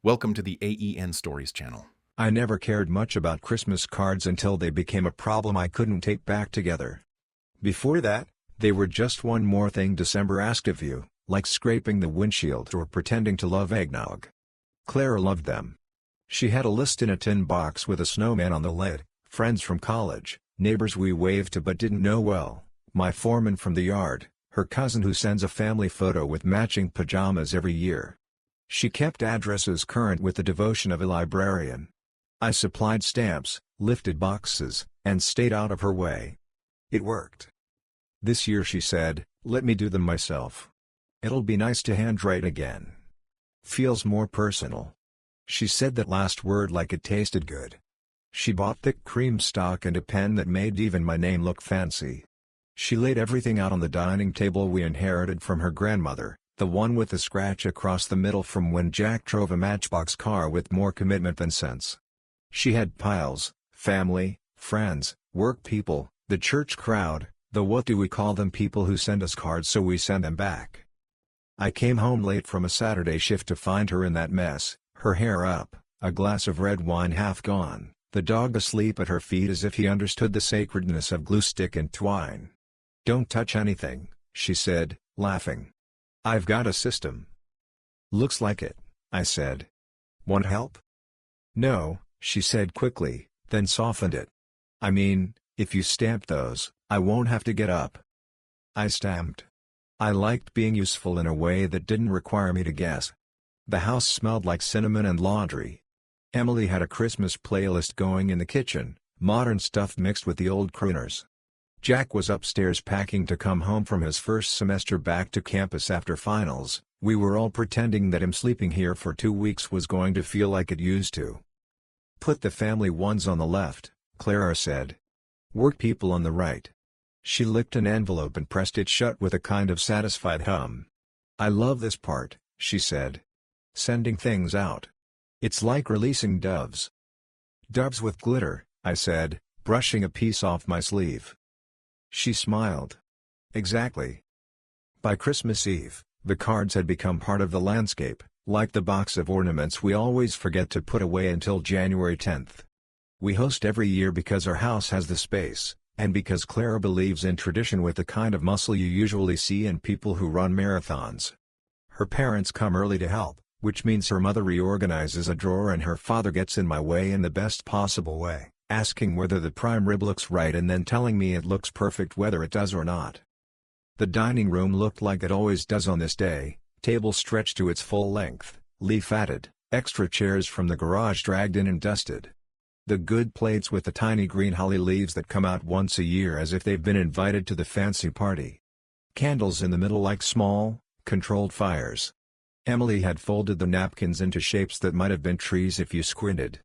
Welcome to the AEN Stories channel. I never cared much about Christmas cards until they became a problem I couldn't take back together. Before that, they were just one more thing December asked of you, like scraping the windshield or pretending to love eggnog. Clara loved them. She had a list in a tin box with a snowman on the lid, friends from college, neighbors we waved to but didn't know well, my foreman from the yard, her cousin who sends a family photo with matching pajamas every year. She kept addresses current with the devotion of a librarian. I supplied stamps, lifted boxes, and stayed out of her way. It worked. This year she said, "Let me do them myself. It'll be nice to handwrite again. Feels more personal." She said that last word like it tasted good. She bought thick cream stock and a pen that made even my name look fancy. She laid everything out on the dining table we inherited from her grandmother, the one with the scratch across the middle from when Jack drove a Matchbox car with more commitment than sense. She had piles, family, friends, work people, the church crowd, the what do we call them people who send us cards so we send them back. I came home late from a Saturday shift to find her in that mess, her hair up, a glass of red wine half gone, the dog asleep at her feet as if he understood the sacredness of glue stick and twine. "Don't touch anything," she said, laughing. "I've got a system." "Looks like it," I said. "Want help?" "No," she said quickly, then softened it. "I mean, if you stamp those, I won't have to get up." I stamped. I liked being useful in a way that didn't require me to guess. The house smelled like cinnamon and laundry. Emily had a Christmas playlist going in the kitchen, modern stuff mixed with the old crooners. Jack was upstairs packing to come home from his first semester back to campus after finals. We were all pretending that him sleeping here for 2 weeks was going to feel like it used to. "Put the family ones on the left," Clara said. "Work people on the right." She licked an envelope and pressed it shut with a kind of satisfied hum. "I love this part," she said. "Sending things out. It's like releasing doves." "Doves with glitter," I said, brushing a piece off my sleeve. She smiled. "Exactly." By Christmas Eve, the cards had become part of the landscape, like the box of ornaments we always forget to put away until January 10th. We host every year because our house has the space, and because Clara believes in tradition with the kind of muscle you usually see in people who run marathons. Her parents come early to help, which means her mother reorganizes a drawer and her father gets in my way in the best possible way, asking whether the prime rib looks right and then telling me it looks perfect whether it does or not. The dining room looked like it always does on this day, table stretched to its full length, leaf added, extra chairs from the garage dragged in and dusted. The good plates with the tiny green holly leaves that come out once a year as if they've been invited to the fancy party. Candles in the middle like small, controlled fires. Emily had folded the napkins into shapes that might have been trees if you squinted.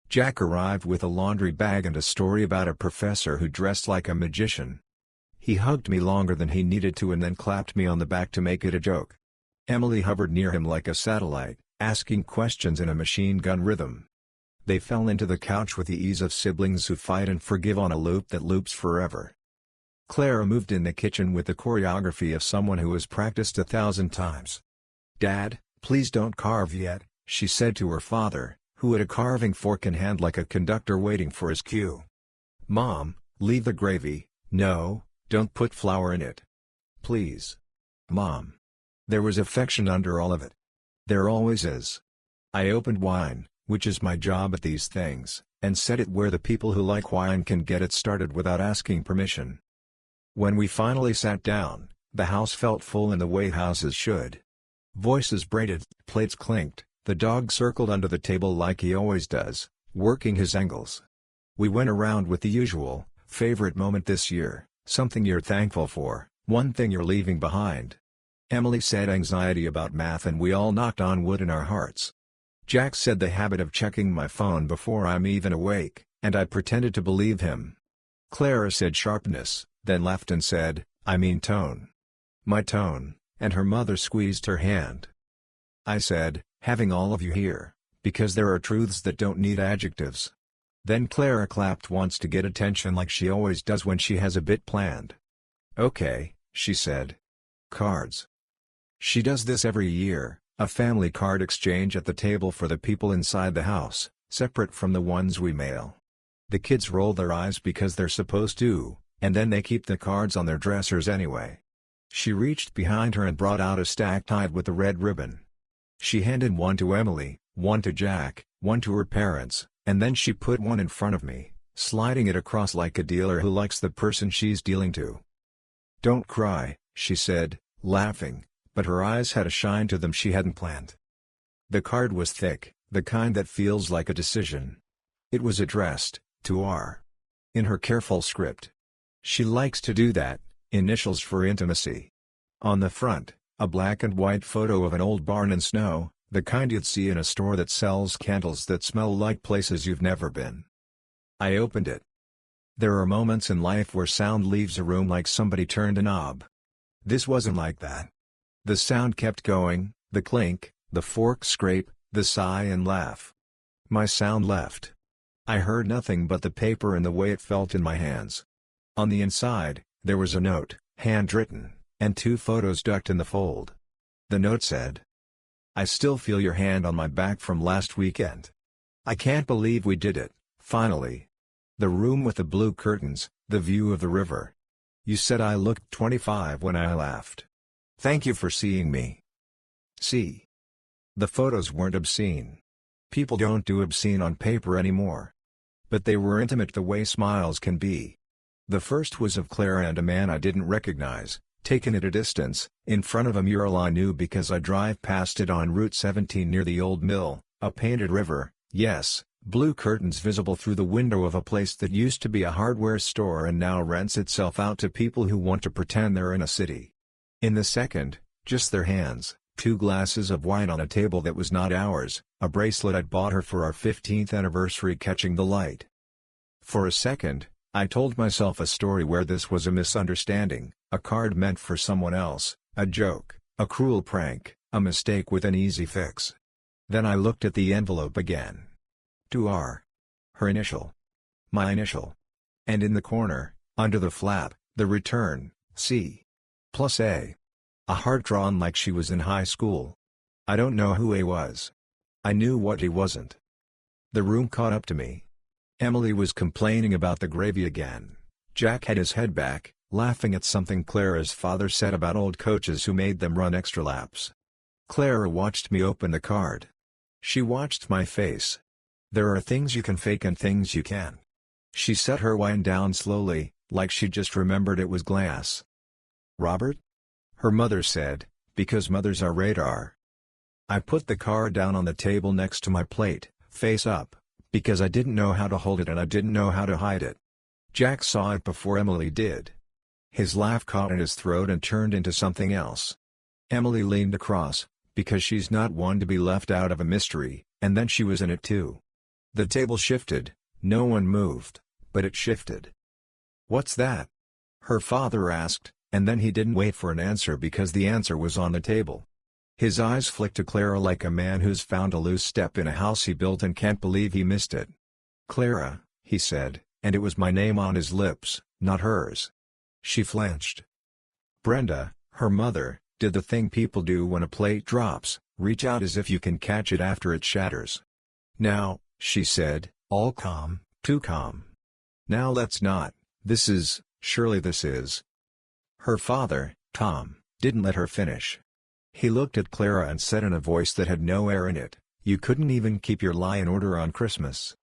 Jack arrived with a laundry bag and a story about a professor who dressed like a magician. He hugged me longer than he needed to and then clapped me on the back to make it a joke. Emily hovered near him like a satellite, asking questions in a machine gun rhythm. They fell into the couch with the ease of siblings who fight and forgive on a loop that loops forever. Clara moved in the kitchen with the choreography of someone who has practiced 1,000 times. "Dad, please don't carve yet," she said to her father, who had a carving fork in hand like a conductor waiting for his cue. "Mom, leave the gravy, no, don't put flour in it. Please. Mom." There was affection under all of it. There always is. I opened wine, which is my job at these things, and set it where the people who like wine can get it started without asking permission. When we finally sat down, the house felt full in the way houses should. Voices braided, plates clinked, the dog circled under the table like he always does, working his angles. We went around with the usual, favorite moment this year, something you're thankful for, one thing you're leaving behind. Emily said anxiety about math and we all knocked on wood in our hearts. Jack said the habit of checking my phone before I'm even awake, and I pretended to believe him. Clara said sharpness, then laughed and said, "I mean tone." My tone, and her mother squeezed her hand. I said, "Having all of you here, because there are truths that don't need adjectives." Then Clara clapped once to get attention like she always does when she has a bit planned. "Okay," she said. "Cards." She does this every year, A family card exchange at the table for the people inside the house, separate from the ones we mail. The kids roll their eyes because they're supposed to, and then they keep the cards on their dressers anyway. She reached behind her and brought out a stack tied with a red ribbon. She handed one to Emily, one to Jack, one to her parents, and then she put one in front of me, sliding it across like a dealer who likes the person she's dealing to. "Don't cry," she said, laughing, but her eyes had a shine to them she hadn't planned. The card was thick, the kind that feels like a decision. It was addressed to R. in her careful script. She likes to do that, initials for intimacy. On the front, a black and white photo of an old barn in snow, the kind you'd see in a store that sells candles that smell like places you've never been. I opened it. There are moments in life where sound leaves a room like somebody turned a knob. This wasn't like that. The sound kept going, the clink, the fork scrape, the sigh and laugh. My sound left. I heard nothing but the paper and the way it felt in my hands. On the inside, there was a note, handwritten, and 2 photos ducked in the fold. The note said, "I still feel your hand on my back from last weekend. I can't believe we did it, finally. The room with the blue curtains, the view of the river. You said I looked 25 when I laughed. Thank you for seeing me." See? The photos weren't obscene. People don't do obscene on paper anymore. But they were intimate the way smiles can be. The first was of Clara and a man I didn't recognize, taken at a distance, in front of a mural I knew because I drive past it on Route 17 near the old mill, a painted river, yes, blue curtains visible through the window of a place that used to be a hardware store and now rents itself out to people who want to pretend they're in a city. In the second, just their hands, 2 glasses of wine on a table that was not ours, a bracelet I'd bought her for our 15th anniversary catching the light. For a second, I told myself a story where this was a misunderstanding, a card meant for someone else, a joke, a cruel prank, a mistake with an easy fix. Then I looked at the envelope again. To R. Her initial. My initial. And in the corner, under the flap, the return, C. plus A. A heart drawn like she was in high school. I don't know who A was. I knew what he wasn't. The room caught up to me. Emily was complaining about the gravy again. Jack had his head back, laughing at something Clara's father said about old coaches who made them run extra laps. Clara watched me open the card. She watched my face. There are things you can fake and things you can't. She set her wine down slowly, like she just remembered it was glass. "Robert?" her mother said, because mothers are radar. I put the card down on the table next to my plate, face up, because I didn't know how to hold it and I didn't know how to hide it. Jack saw it before Emily did. His laugh caught in his throat and turned into something else. Emily leaned across, because she's not one to be left out of a mystery, and then she was in it too. The table shifted, no one moved, but it shifted. "What's that?" her father asked, and then he didn't wait for an answer because the answer was on the table. His eyes flicked to Clara like a man who's found a loose step in a house he built and can't believe he missed it. "Clara," he said, and it was my name on his lips, not hers. She flinched. Brenda, her mother, did the thing people do when a plate drops, reach out as if you can catch it after it shatters. "Now," she said, all calm, too calm. "Now let's not, surely this is." Her father, Tom, didn't let her finish. He looked at Clara and said in a voice that had no air in it, "You couldn't even keep your lie in order on Christmas."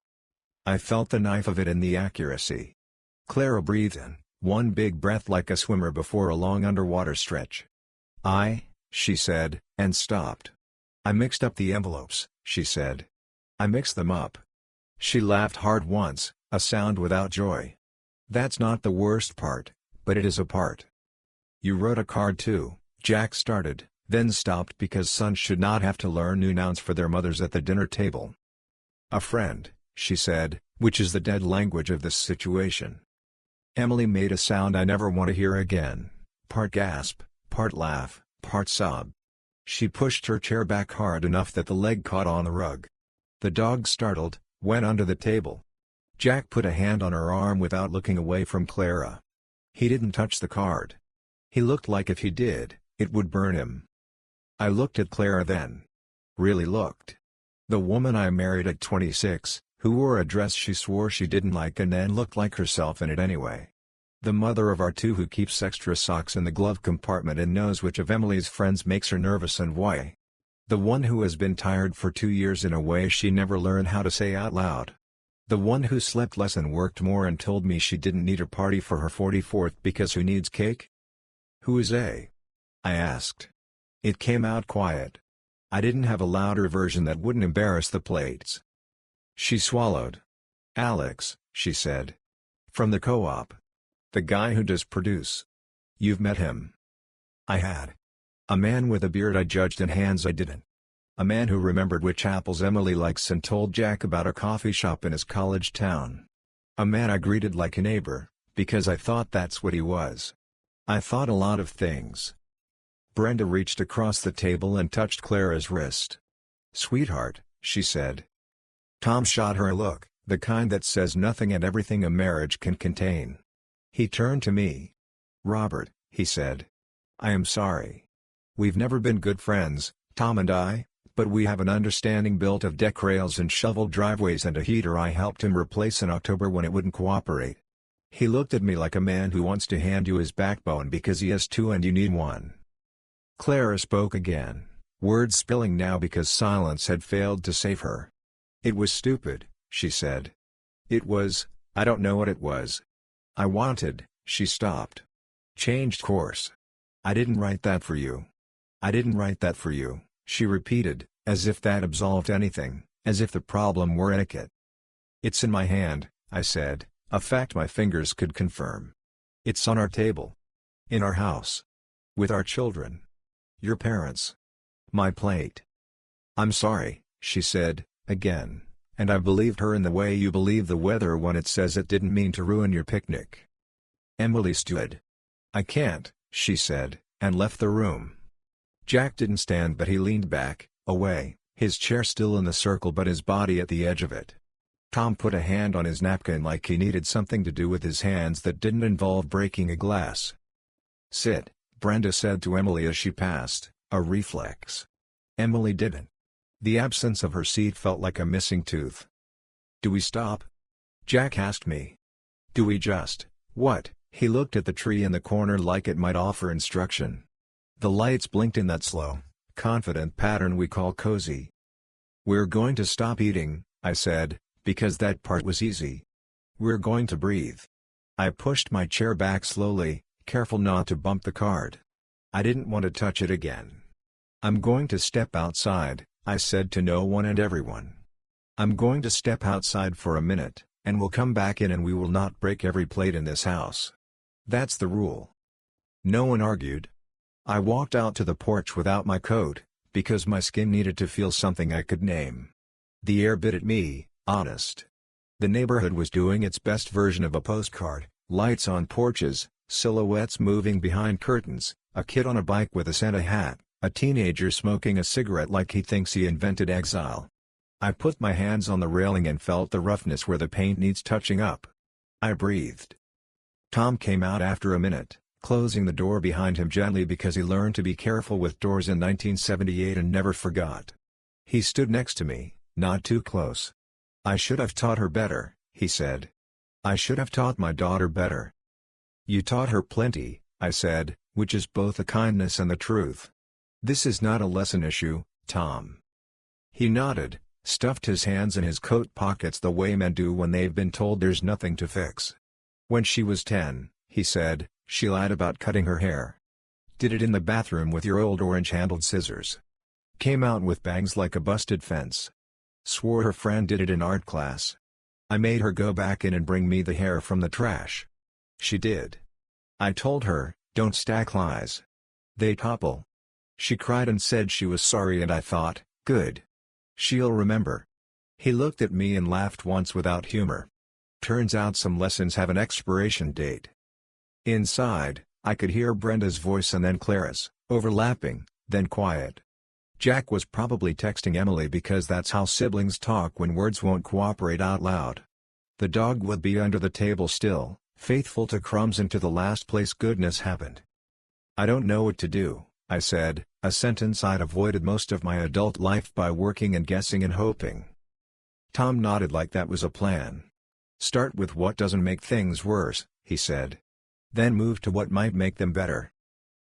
I felt the knife of it in the accuracy. Clara breathed in, one big breath like a swimmer before a long underwater stretch. She said, and stopped. "I mixed up the envelopes," she said. "I mixed them up." She laughed hard once, a sound without joy. "That's not the worst part, but it is a part." "You wrote a card too," Jack started, then stopped because sons should not have to learn new nouns for their mothers at the dinner table. "A friend," she said, which is the dead language of this situation. Emily made a sound I never want to hear again, part gasp, part laugh, part sob. She pushed her chair back hard enough that the leg caught on the rug. The dog, startled, went under the table. Jack put a hand on her arm without looking away from Clara. He didn't touch the card. He looked like if he did, it would burn him. I looked at Clara then, really looked. The woman I married at 26, who wore a dress she swore she didn't like and then looked like herself in it anyway. The mother of our two who keeps extra socks in the glove compartment and knows which of Emily's friends makes her nervous and why. The one who has been tired for 2 years in a way she never learned how to say out loud. The one who slept less and worked more and told me she didn't need a party for her 44th because who needs cake? Who is A? I asked. It came out quiet. I didn't have a louder version that wouldn't embarrass the plates. She swallowed. Alex, she said. From the co-op. The guy who does produce. You've met him. I had. A man with a beard I judged and hands I didn't. A man who remembered which apples Emily likes and told Jack about a coffee shop in his college town. A man I greeted like a neighbor, because I thought that's what he was. I thought a lot of things. Brenda reached across the table and touched Clara's wrist. "Sweetheart," she said. Tom shot her a look, the kind that says nothing and everything a marriage can contain. He turned to me. "Robert," he said. "I am sorry. We've never been good friends, Tom and I, but we have an understanding built of deck rails and shoveled driveways and a heater I helped him replace in October when it wouldn't cooperate." He looked at me like a man who wants to hand you his backbone because he has two and you need one. Clara spoke again, words spilling now because silence had failed to save her. "It was stupid," she said. "It was, I don't know what it was. I wanted," she stopped. "Changed course. I didn't write that for you. I didn't write that for you," she repeated, as if that absolved anything, as if the problem were etiquette. "It's in my hand," I said, a fact my fingers could confirm. "It's on our table. In our house. With our children. Your parents. My plate." "I'm sorry," she said, again, and I believed her in the way you believe the weather when it says it didn't mean to ruin your picnic. Emily stood. "I can't," she said, and left the room. Jack didn't stand but he leaned back, away, his chair still in the circle but his body at the edge of it. Tom put a hand on his napkin like he needed something to do with his hands that didn't involve breaking a glass. "Sit," Brenda said to Emily as she passed, a reflex. Emily didn't. The absence of her seat felt like a missing tooth. "Do we stop?" Jack asked me. "Do we just, what?" He looked at the tree in the corner like it might offer instruction. The lights blinked in that slow, confident pattern we call cozy. "We're going to stop eating," I said, because that part was easy. "We're going to breathe." I pushed my chair back slowly, careful not to bump the card. I didn't want to touch it again. "I'm going to step outside," I said to no one and everyone. "I'm going to step outside for a minute, and we'll come back in and we will not break every plate in this house. That's the rule." No one argued. I walked out to the porch without my coat, because my skin needed to feel something I could name. The air bit at me, honest. The neighborhood was doing its best version of a postcard, lights on porches, silhouettes moving behind curtains, a kid on a bike with a Santa hat, a teenager smoking a cigarette like he thinks he invented exile. I put my hands on the railing and felt the roughness where the paint needs touching up. I breathed. Tom came out after a minute, closing the door behind him gently because he learned to be careful with doors in 1978 and never forgot. He stood next to me, not too close. "I should have taught her better," he said. "I should have taught my daughter better." "You taught her plenty," I said, which is both the kindness and the truth. "This is not a lesson issue, Tom." He nodded, stuffed his hands in his coat pockets the way men do when they've been told there's nothing to fix. "When she was 10, he said, she lied about cutting her hair. Did it in the bathroom with your old orange-handled scissors. Came out with bangs like a busted fence. Swore her friend did it in art class. I made her go back in and bring me the hair from the trash. She did. I told her, don't stack lies. They topple. She cried and said she was sorry and I thought, good. She'll remember." He looked at me and laughed once without humor. Turns out some lessons have an expiration date. Inside, I could hear Brenda's voice and then Clara's, overlapping, then quiet. Jack was probably texting Emily because that's how siblings talk when words won't cooperate out loud. The dog would be under the table still, faithful to crumbs and to the last place goodness happened. "I don't know what to do," I said, a sentence I'd avoided most of my adult life by working and guessing and hoping. Tom nodded like that was a plan. Start with what doesn't make things worse, he said. Then move to what might make them better.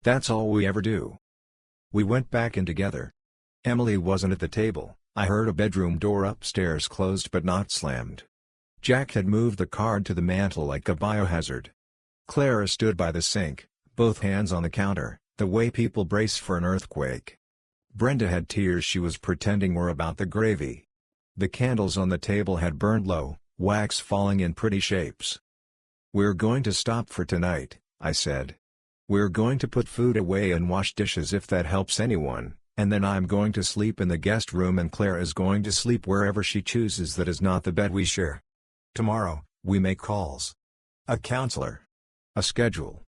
That's all we ever do. We went back in together. Emily wasn't at the table. I heard a bedroom door upstairs closed but not slammed. Jack had moved the card to the mantel like a biohazard. Clara stood by the sink, both hands on the counter, the way people brace for an earthquake. Brenda had tears she was pretending were about the gravy. The candles on the table had burned low, wax falling in pretty shapes. "We're going to stop for tonight," I said. "We're going to put food away and wash dishes if that helps anyone, and then I'm going to sleep in the guest room and Claire is going to sleep wherever she chooses that is not the bed we share. Tomorrow, we make calls. A counselor. A schedule.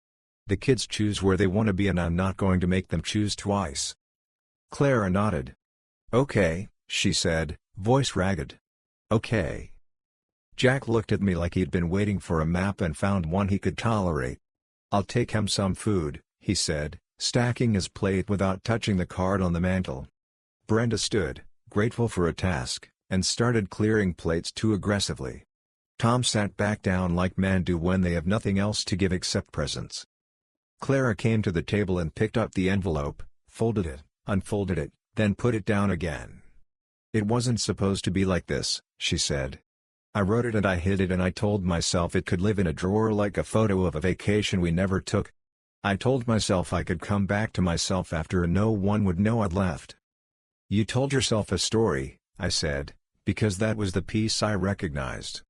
The kids choose where they want to be and I'm not going to make them choose twice." Clara nodded. "Okay," she said, voice ragged. "Okay." Jack looked at me like he'd been waiting for a map and found one he could tolerate. "I'll take him some food," he said, stacking his plate without touching the card on the mantel. Brenda stood, grateful for a task, and started clearing plates too aggressively. Tom sat back down like men do when they have nothing else to give except presents. Clara came to the table and picked up the envelope, folded it, unfolded it, then put it down again. "It wasn't supposed to be like this," she said. "I wrote it and I hid it and I told myself it could live in a drawer like a photo of a vacation we never took. I told myself I could come back to myself after and no one would know I'd left." "You told yourself a story," I said, because that was the piece I recognized.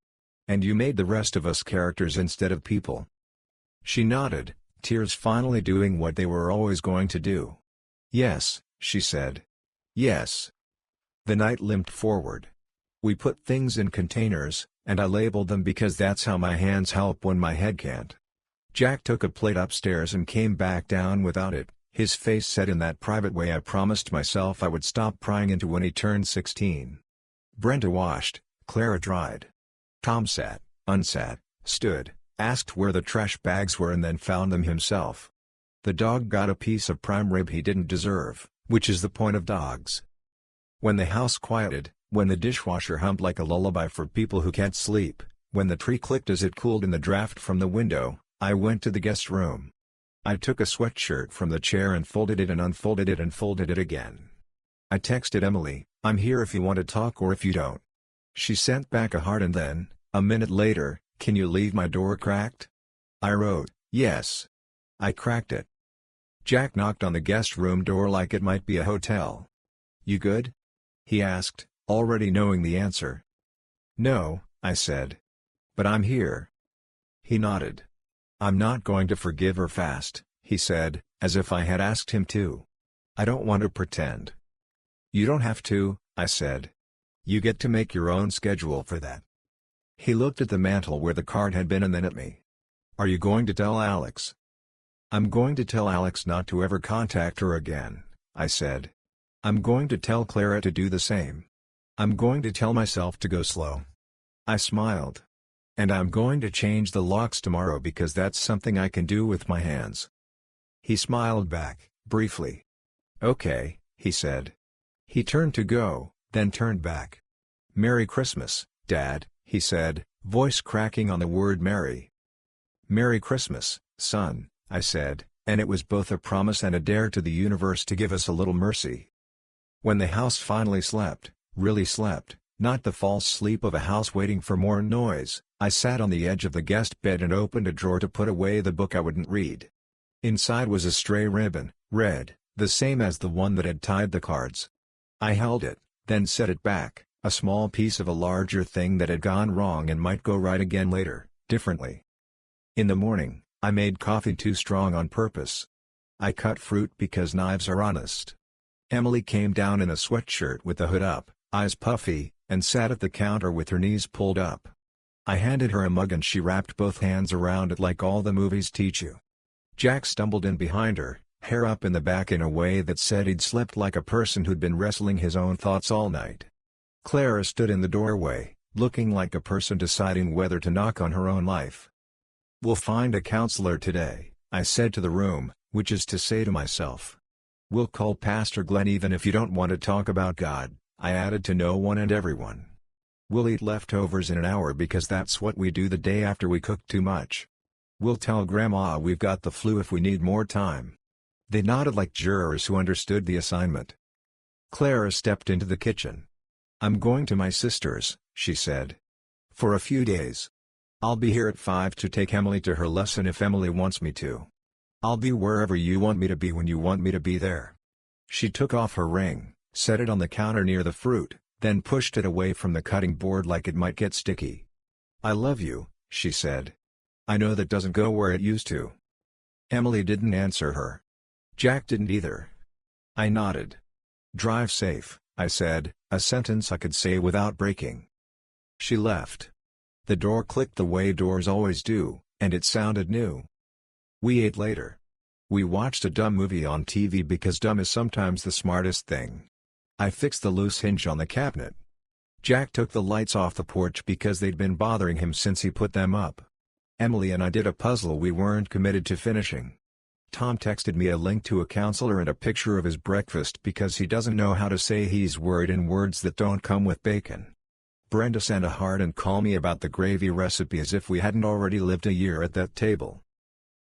"And you made the rest of us characters instead of people." She nodded, tears finally doing what they were always going to do. "Yes," she said. "Yes." The night limped forward. We put things in containers, and I labeled them because that's how my hands help when my head can't. Jack took a plate upstairs and came back down without it, his face set in that private way I promised myself I would stop prying into when he turned 16. Brenda washed, Clara dried. Tom sat, unsat, stood, asked where the trash bags were and then found them himself. The dog got a piece of prime rib he didn't deserve, which is the point of dogs. When the house quieted, when the dishwasher hummed like a lullaby for people who can't sleep, when the tree clicked as it cooled in the draft from the window, I went to the guest room. I took a sweatshirt from the chair and folded it and unfolded it and folded it again. I texted Emily, "I'm here if you want to talk or if you don't." She sent back a heart and then, a minute later, "Can you leave my door cracked?" I wrote, "Yes." I cracked it. Jack knocked on the guest room door like it might be a hotel. "You good?" he asked, already knowing the answer. "No," I said. "But I'm here." He nodded. "I'm not going to forgive her fast," he said, as if I had asked him to. "I don't want to pretend." "You don't have to," I said. "You get to make your own schedule for that." He looked at the mantel where the card had been and then at me. "Are you going to tell Alex?" "I'm going to tell Alex not to ever contact her again," I said. "I'm going to tell Clara to do the same. I'm going to tell myself to go slow." I smiled. "And I'm going to change the locks tomorrow because that's something I can do with my hands." He smiled back, briefly. "Okay," he said. He turned to go, then turned back. "Merry Christmas, Dad," he said, voice cracking on the word Merry. "Merry Christmas, son," I said, and it was both a promise and a dare to the universe to give us a little mercy. When the house finally slept, really slept, not the false sleep of a house waiting for more noise, I sat on the edge of the guest bed and opened a drawer to put away the book I wouldn't read. Inside was a stray ribbon, red, the same as the one that had tied the cards. I held it, then set it back, a small piece of a larger thing that had gone wrong and might go right again later, differently. In the morning, I made coffee too strong on purpose. I cut fruit because knives are honest. Emily came down in a sweatshirt with the hood up, eyes puffy, and sat at the counter with her knees pulled up. I handed her a mug and she wrapped both hands around it like all the movies teach you. Jack stumbled in behind her, hair up in the back in a way that said he'd slept like a person who'd been wrestling his own thoughts all night. Clara stood in the doorway, looking like a person deciding whether to knock on her own life. "We'll find a counselor today," I said to the room, which is to say to myself. We'll call Pastor Glenn even if you don't want to talk about God, I added to no one and everyone. We'll eat leftovers in an hour because that's what we do the day after we cook too much. We'll tell Grandma we've got the flu if we need more time. They nodded like jurors who understood the assignment. Clara stepped into the kitchen. I'm going to my sister's, she said. For a few days. I'll be here at 5 to take Emily to her lesson if Emily wants me to. I'll be wherever you want me to be when you want me to be there. She took off her ring, set it on the counter near the fruit, then pushed it away from the cutting board like it might get sticky. I love you, she said. I know that doesn't go where it used to. Emily didn't answer her. Jack didn't either. I nodded. Drive safe, I said, a sentence I could say without breaking. She left. The door clicked the way doors always do, and it sounded new. We ate later. We watched a dumb movie on TV because dumb is sometimes the smartest thing. I fixed the loose hinge on the cabinet. Jack took the lights off the porch because they'd been bothering him since he put them up. Emily and I did a puzzle we weren't committed to finishing. Tom texted me a link to a counselor and a picture of his breakfast because he doesn't know how to say he's worried in words that don't come with bacon. Brenda sent a heart and called me about the gravy recipe as if we hadn't already lived a year at that table.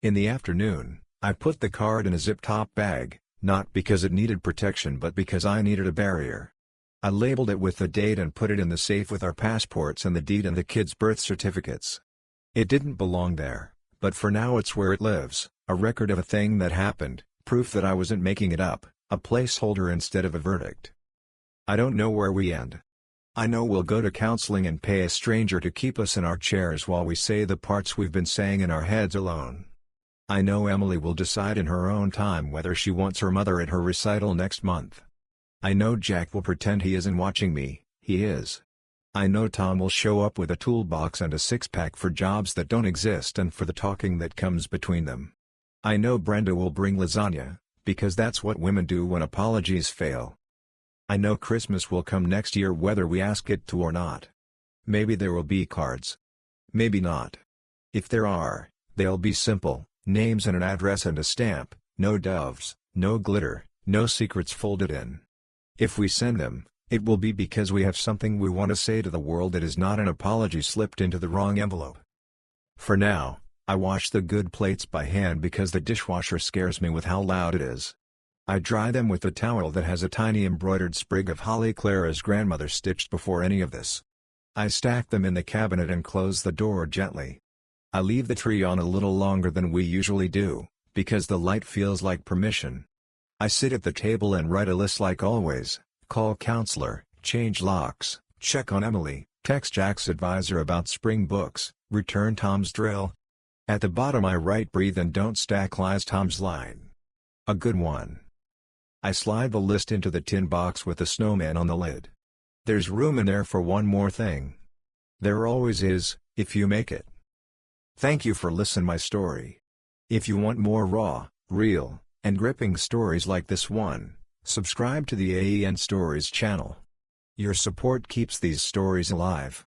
In the afternoon, I put the card in a zip-top bag, not because it needed protection but because I needed a barrier. I labeled it with the date and put it in the safe with our passports and the deed and the kids' birth certificates. It didn't belong there, but for now it's where it lives, a record of a thing that happened, proof that I wasn't making it up, a placeholder instead of a verdict. I don't know where we end. I know we'll go to counseling and pay a stranger to keep us in our chairs while we say the parts we've been saying in our heads alone. I know Emily will decide in her own time whether she wants her mother at her recital next month. I know Jack will pretend he isn't watching me, he is. I know Tom will show up with a toolbox and a six-pack for jobs that don't exist and for the talking that comes between them. I know Brenda will bring lasagna, because that's what women do when apologies fail. I know Christmas will come next year whether we ask it to or not. Maybe there will be cards. Maybe not. If there are, they'll be simple, names and an address and a stamp, no doves, no glitter, no secrets folded in. If we send them, it will be because we have something we want to say to the world that is not an apology slipped into the wrong envelope. For now, I wash the good plates by hand because the dishwasher scares me with how loud it is. I dry them with a towel that has a tiny embroidered sprig of holly Clara's grandmother stitched before any of this. I stack them in the cabinet and close the door gently. I leave the tree on a little longer than we usually do, because the light feels like permission. I sit at the table and write a list like always, call counselor, change locks, check on Emily, text Jack's advisor about spring books, return Tom's drill. At the bottom I write breathe and don't stack lies Tom's line. A good one. I slide the list into the tin box with the snowman on the lid. There's room in there for one more thing. There always is, if you make it. Thank you for listening my story. If you want more raw, real, and gripping stories like this one, subscribe to the AEN Stories channel. Your support keeps these stories alive.